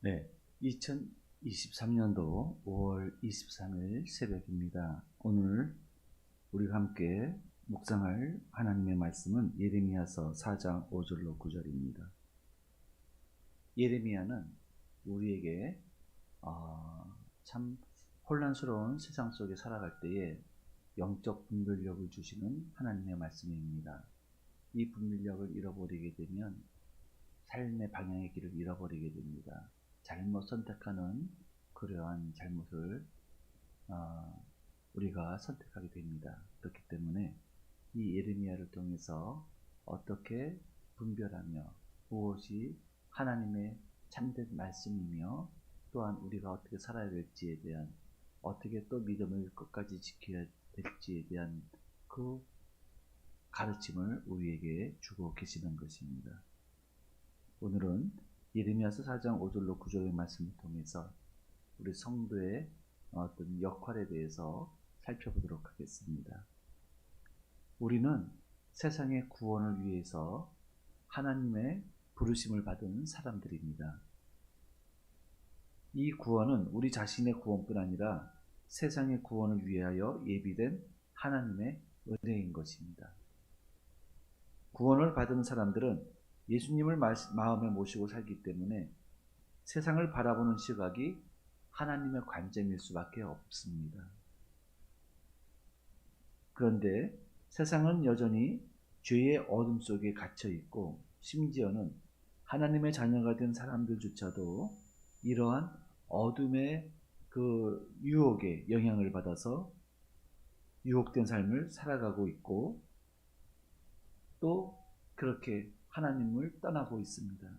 네, 2023년도 5월 23일 새벽입니다. 오늘 우리가 함께 묵상할 하나님의 말씀은 예레미야서 4장 5절로 9절입니다. 예레미야는 우리에게 참 혼란스러운 세상 속에 살아갈 때에 영적 분별력을 주시는 하나님의 말씀입니다. 이 분별력을 잃어버리게 되면 삶의 방향의 길을 잃어버리게 됩니다. 잘못 선택하는 그러한 잘못을 우리가 선택하게 됩니다. 그렇기 때문에 이 예레미야를 통해서 어떻게 분별하며 무엇이 하나님의 참된 말씀이며 또한 우리가 어떻게 살아야 될지에 대한, 어떻게 또 믿음을 끝까지 지켜야 될지에 대한 그 가르침을 우리에게 주고 계시는 것입니다. 오늘은 예레미야서 4장 5절로 9절의 말씀을 통해서 우리 성도의 어떤 역할에 대해서 살펴보도록 하겠습니다. 우리는 세상의 구원을 위해서 하나님의 부르심을 받은 사람들입니다. 이 구원은 우리 자신의 구원뿐 아니라 세상의 구원을 위하여 예비된 하나님의 은혜인 것입니다. 구원을 받은 사람들은 예수님을 마음에 모시고 살기 때문에 세상을 바라보는 시각이 하나님의 관점일 수밖에 없습니다. 그런데 세상은 여전히 죄의 어둠 속에 갇혀 있고, 심지어는 하나님의 자녀가 된 사람들조차도 이러한 어둠의 그 유혹에 영향을 받아서 유혹된 삶을 살아가고 있고, 또 그렇게 하나님을 떠나고 있습니다.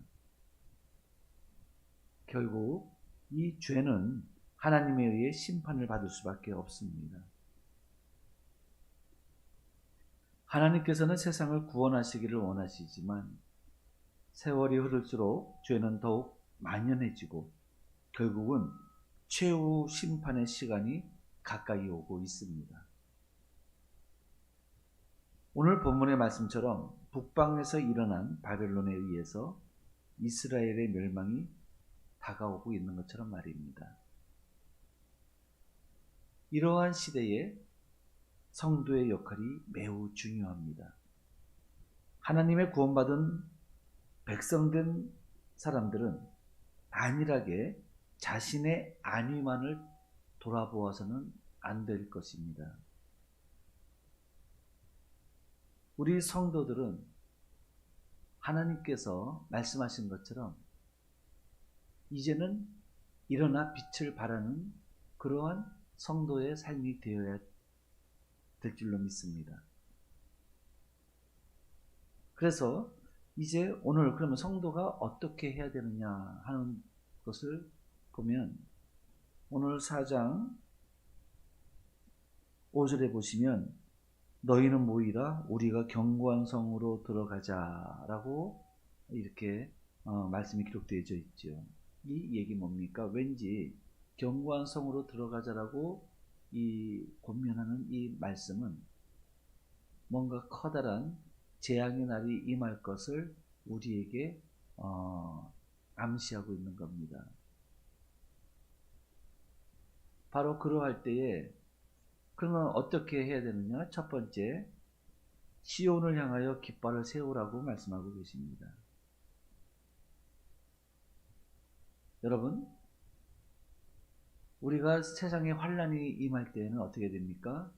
결국 이 죄는 하나님에 의해 심판을 받을 수밖에 없습니다. 하나님께서는 세상을 구원하시기를 원하시지만 세월이 흐를수록 죄는 더욱 만연해지고 결국은 최후 심판의 시간이 가까이 오고 있습니다. 오늘 본문의 말씀처럼 북방에서 일어난 바벨론에 의해서 이스라엘의 멸망이 다가오고 있는 것처럼 말입니다. 이러한 시대에 성도의 역할이 매우 중요합니다. 하나님의 구원받은 백성된 사람들은 안일하게 자신의 안위만을 돌아보아서는 안 될 것입니다. 우리 성도들은 하나님께서 말씀하신 것처럼 이제는 일어나 빛을 발하는 그러한 성도의 삶이 되어야 될 줄로 믿습니다. 그래서 이제 오늘 그러면 성도가 어떻게 해야 되느냐 하는 것을 보면 오늘 4장 5절에 보시면 너희는 모이라 우리가 견고한 성으로 들어가자라고 이렇게 말씀이 기록되어져 있죠. 이 얘기 뭡니까? 왠지 견고한 성으로 들어가자라고 이 권면하는 이 말씀은 뭔가 커다란 재앙의 날이 임할 것을 우리에게 암시하고 있는 겁니다. 바로 그러할 때에 그러면 어떻게 해야 되느냐? 첫 번째, 시온을 향하여 깃발을 세우라고 말씀하고 계십니다. 여러분, 우리가 세상에 환란이 임할 때에는 어떻게 됩니까?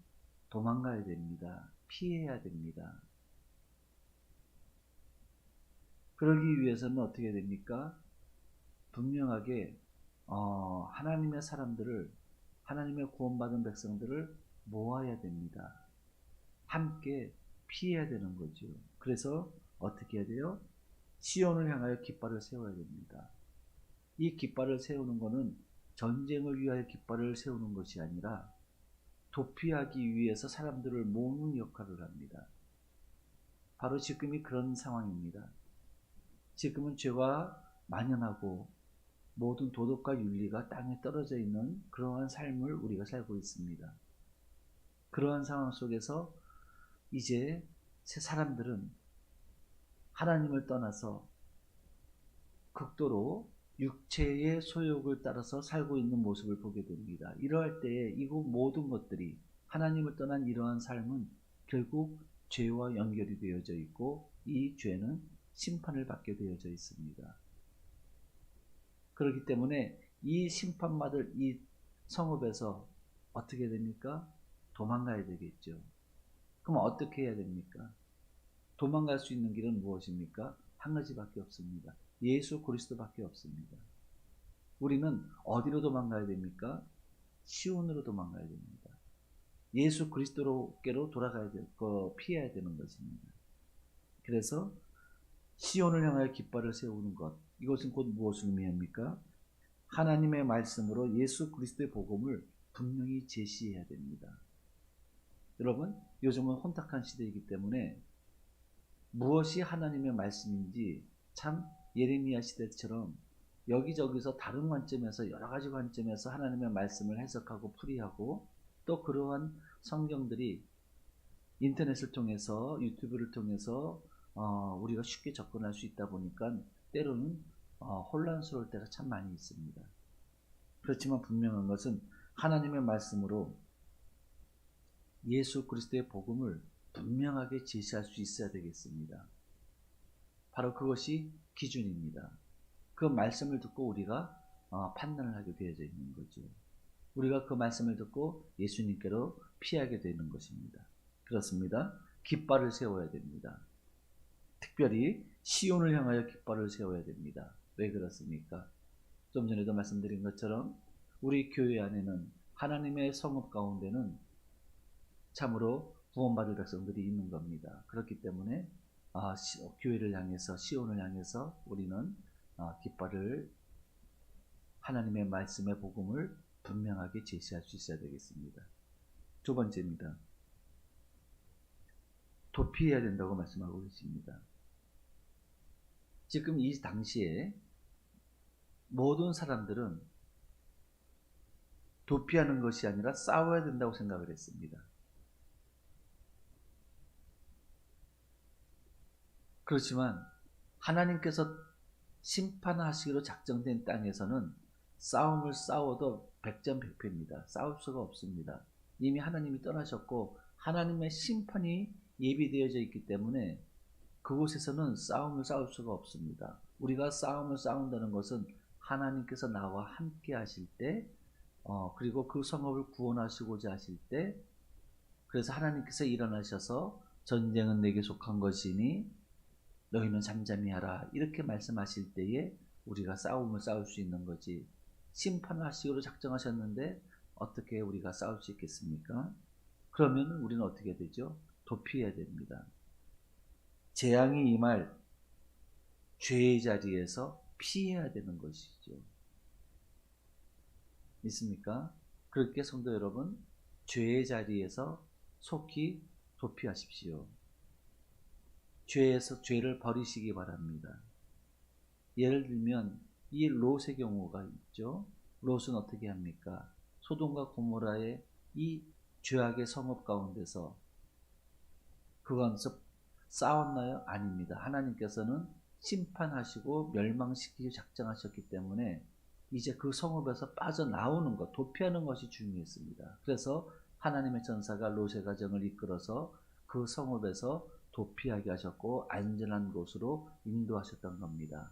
도망가야 됩니다. 피해야 됩니다. 그러기 위해서는 어떻게 됩니까? 분명하게 하나님의 사람들을, 하나님의 구원받은 백성들을 모아야 됩니다. 함께 피해야 되는 거죠. 그래서 어떻게 해야 돼요? 시온을 향하여 깃발을 세워야 됩니다. 이 깃발을 세우는 것은 전쟁을 위하여 깃발을 세우는 것이 아니라 도피하기 위해서 사람들을 모으는 역할을 합니다. 바로 지금이 그런 상황입니다. 지금은 죄가 만연하고 모든 도덕과 윤리가 땅에 떨어져 있는 그러한 삶을 우리가 살고 있습니다. 그러한 상황 속에서 이제 새 사람들은 하나님을 떠나서 극도로 육체의 소욕을 따라서 살고 있는 모습을 보게 됩니다. 이러할 때에 이곳 모든 것들이 하나님을 떠난 이러한 삶은 결국 죄와 연결이 되어져 있고 이 죄는 심판을 받게 되어져 있습니다. 그렇기 때문에 이 심판받을 이 성읍에서 어떻게 됩니까? 도망가야 되겠죠. 그럼 어떻게 해야 됩니까? 도망갈 수 있는 길은 무엇입니까? 한 가지밖에 없습니다. 예수 그리스도밖에 없습니다. 우리는 어디로 도망가야 됩니까? 시온으로 도망가야 됩니다. 예수 그리스도께로 돌아가야 피해야 되는 것입니다. 그래서 시온을 향하여 깃발을 세우는 것, 이것은 곧 무엇을 의미합니까? 하나님의 말씀으로 예수 그리스도의 복음을 분명히 제시해야 됩니다. 여러분, 요즘은 혼탁한 시대이기 때문에 무엇이 하나님의 말씀인지 참 예레미야 시대처럼 여기저기서 다른 관점에서 여러 가지 관점에서 하나님의 말씀을 해석하고 풀이하고 또 그러한 성경들이 인터넷을 통해서 유튜브를 통해서 우리가 쉽게 접근할 수 있다 보니까 때로는 혼란스러울 때가 참 많이 있습니다. 그렇지만 분명한 것은 하나님의 말씀으로 예수 그리스도의 복음을 분명하게 제시할 수 있어야 되겠습니다. 바로 그것이 기준입니다. 그 말씀을 듣고 우리가 판단을 하게 되어져 있는 거죠. 우리가 그 말씀을 듣고 예수님께로 피하게 되는 것입니다. 그렇습니다. 깃발을 세워야 됩니다. 특별히 시온을 향하여 깃발을 세워야 됩니다. 왜 그렇습니까? 좀 전에도 말씀드린 것처럼 우리 교회 안에는 하나님의 성읍 가운데는 참으로 구원받을 백성들이 있는 겁니다. 그렇기 때문에 교회를 향해서 시온을 향해서 우리는 깃발을 하나님의 말씀의 복음을 분명하게 제시할 수 있어야 되겠습니다. 두 번째입니다. 도피해야 된다고 말씀하고 계십니다. 지금 이 당시에 모든 사람들은 도피하는 것이 아니라 싸워야 된다고 생각을 했습니다. 그렇지만 하나님께서 심판하시기로 작정된 땅에서는 싸움을 싸워도 백전백패입니다. 싸울 수가 없습니다. 이미 하나님이 떠나셨고 하나님의 심판이 예비되어져 있기 때문에 그곳에서는 싸움을 싸울 수가 없습니다. 우리가 싸움을 싸운다는 것은 하나님께서 나와 함께 하실 때 그리고 그 성읍을 구원하시고자 하실 때 그래서 하나님께서 일어나셔서 전쟁은 내게 속한 것이니 너희는 잠잠히 하라 이렇게 말씀하실 때에 우리가 싸움을 싸울 수 있는 거지 심판을 하시기로 작정하셨는데 어떻게 우리가 싸울 수 있겠습니까? 그러면 우리는 어떻게 되죠? 도피해야 됩니다. 재앙이 임할 죄의 자리에서 피해야 되는 것이죠. 있습니까? 그렇게 성도 여러분, 죄의 자리에서 속히 도피하십시오. 죄에서 죄를 버리시기 바랍니다. 예를 들면 이 롯의 경우가 있죠. 롯은 어떻게 합니까? 소돔과 고모라의 이 죄악의 성읍 가운데서 그건서 싸웠나요? 아닙니다. 하나님께서는 심판하시고 멸망시키기 작정하셨기 때문에 이제 그 성읍에서 빠져나오는 것, 도피하는 것이 중요했습니다. 그래서 하나님의 전사가 롯의 가정을 이끌어서 그 성읍에서 도피하게 하셨고 안전한 곳으로 인도하셨던 겁니다.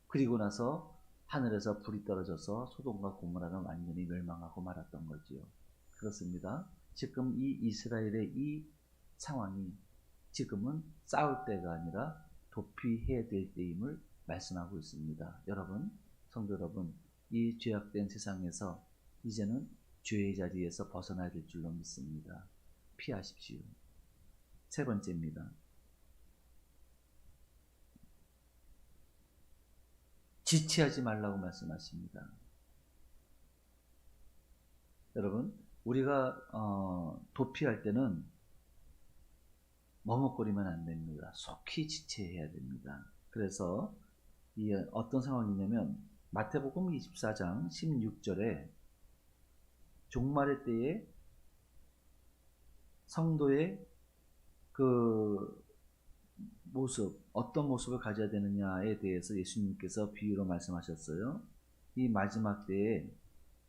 그리고 나서 하늘에서 불이 떨어져서 소돔과 고모라는 완전히 멸망하고 말았던 거지요. 그렇습니다. 지금 이 이스라엘의 이 상황이 지금은 싸울 때가 아니라 도피해야 될 때임을 말씀하고 있습니다. 여러분, 성도 여러분, 이 죄악된 세상에서 이제는 죄의 자리에서 벗어나야 될 줄로 믿습니다. 피하십시오. 세 번째입니다. 지체하지 말라고 말씀하십니다. 여러분, 우리가 도피할 때는 머뭇거리면 안 됩니다. 속히 지체해야 됩니다. 그래서 이 어떤 상황이냐면 마태복음 24장 16절에 종말의 때에 성도의 그 모습, 어떤 모습을 가져야 되느냐에 대해서 예수님께서 비유로 말씀하셨어요. 이 마지막 때에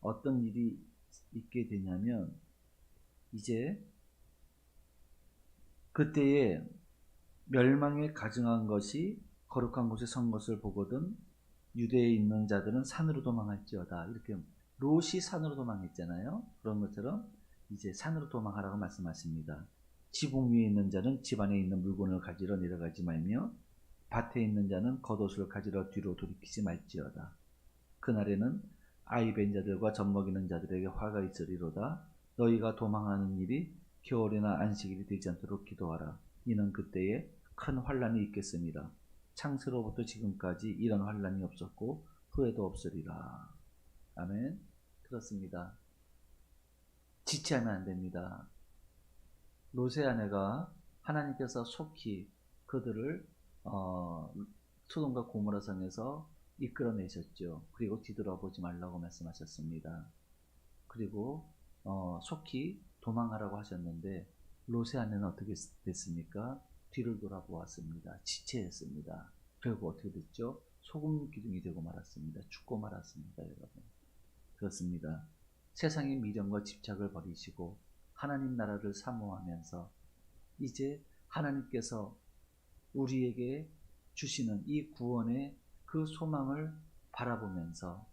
어떤 일이 있게 되냐면, 이제 그때에 멸망에 가증한 것이 거룩한 곳에 선 것을 보거든 유대에 있는 자들은 산으로 도망할지어다. 이렇게 롯이 산으로 도망했잖아요. 그런 것처럼 이제 산으로 도망하라고 말씀하십니다. 지붕 위에 있는 자는 집 안에 있는 물건을 가지러 내려가지 말며 밭에 있는 자는 겉옷을 가지러 뒤로 돌이키지 말지어다. 그날에는 아이 벤 자들과 젖먹이는 자들에게 화가 있으리로다. 너희가 도망하는 일이 겨울이나 안식일이 되지 않도록 기도하라. 이는 그때에 큰 환란이 있겠습니다. 창세로부터 지금까지 이런 환란이 없었고 후에도 없으리라. 아멘. 그렇습니다. 지체하면 안 됩니다. 롯의 아내가 하나님께서 속히 그들을 소돔과 고모라 성에서 이끌어내셨죠. 그리고 뒤돌아보지 말라고 말씀하셨습니다. 그리고 속히 도망하라고 하셨는데 롯의 아내는 어떻게 됐습니까? 뒤를 돌아보았습니다. 지체했습니다. 결국 어떻게 됐죠? 소금 기둥이 되고 말았습니다. 죽고 말았습니다. 여러분. 그렇습니다. 세상의 미련과 집착을 버리시고 하나님 나라를 사모하면서 이제 하나님께서 우리에게 주시는 이 구원의 그 소망을 바라보면서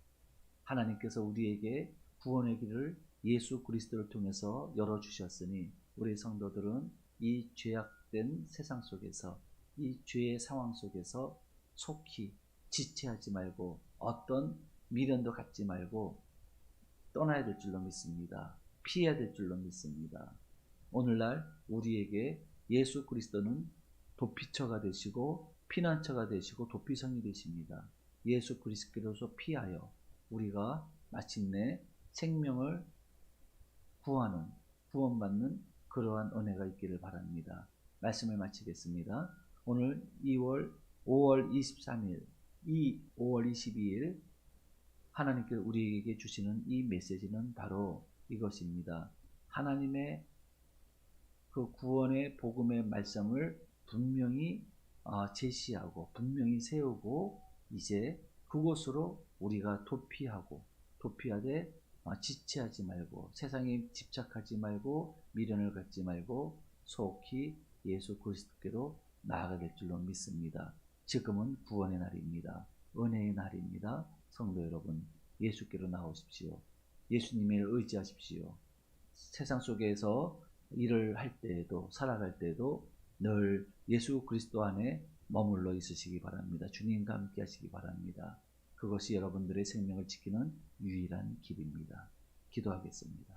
하나님께서 우리에게 구원의 길을 예수 그리스도를 통해서 열어주셨으니 우리 성도들은 이 죄악된 세상 속에서 이 죄의 상황 속에서 속히 지체하지 말고 어떤 미련도 갖지 말고 떠나야 될 줄로 믿습니다. 피해야 될 줄로 믿습니다. 오늘날 우리에게 예수 그리스도는 도피처가 되시고 피난처가 되시고 도피성이 되십니다. 예수 그리스도로서 피하여 우리가 마침내 생명을 구원받는 그러한 은혜가 있기를 바랍니다. 말씀을 마치겠습니다. 오늘 5월 23일, 5월 22일 하나님께서 우리에게 주시는 이 메시지는 바로 이것입니다. 하나님의 그 구원의 복음의 말씀을 분명히 제시하고 분명히 세우고 이제 그곳으로 우리가 도피하되 지체하지 말고 세상에 집착하지 말고 미련을 갖지 말고 속히 예수 그리스도께로 나아가야 될 줄로 믿습니다. 지금은 구원의 날입니다. 은혜의 날입니다. 성도 여러분, 예수께로 나오십시오. 예수님을 의지하십시오. 세상 속에서 일을 할 때에도 살아갈 때에도 늘 예수 그리스도 안에 머물러 있으시기 바랍니다. 주님과 함께 하시기 바랍니다. 그것이 여러분들의 생명을 지키는 유일한 길입니다. 기도하겠습니다.